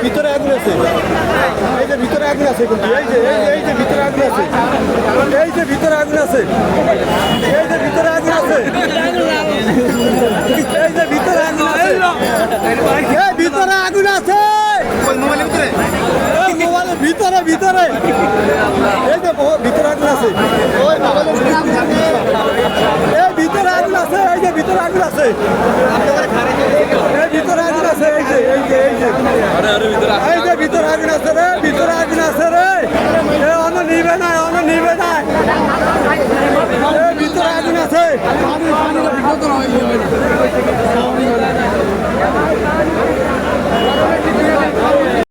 ভিতরে আগুন আছে, এই যে ভিতরে আগুন আছে, কিন্তু এই যে ভিতরে আগুন আছে, এই যে ভিতরে আগুন আছে, এই যে ভিতরে আগুন আছে, এই যে ভিতরে আগুন আছে, এই ভিতরে আগুন আছে, মোবাইলের ভিতরে, মোবাইলের ভিতরে ভিতরে, এই যে ভিতরে আগুন আছে, এই ভিতরে আগুন আছে, এই যে ভিতরে আগুন আছে, এই ভিতরে আগুন আছে, এই যে এই যে এই যে এই যে ভিতরে আগুন আছে রে, ভিতরে আগুন আছে রে, এ অন্য নিবে না, অন্য নিবে না, এই ভিতরে আগুন আছে।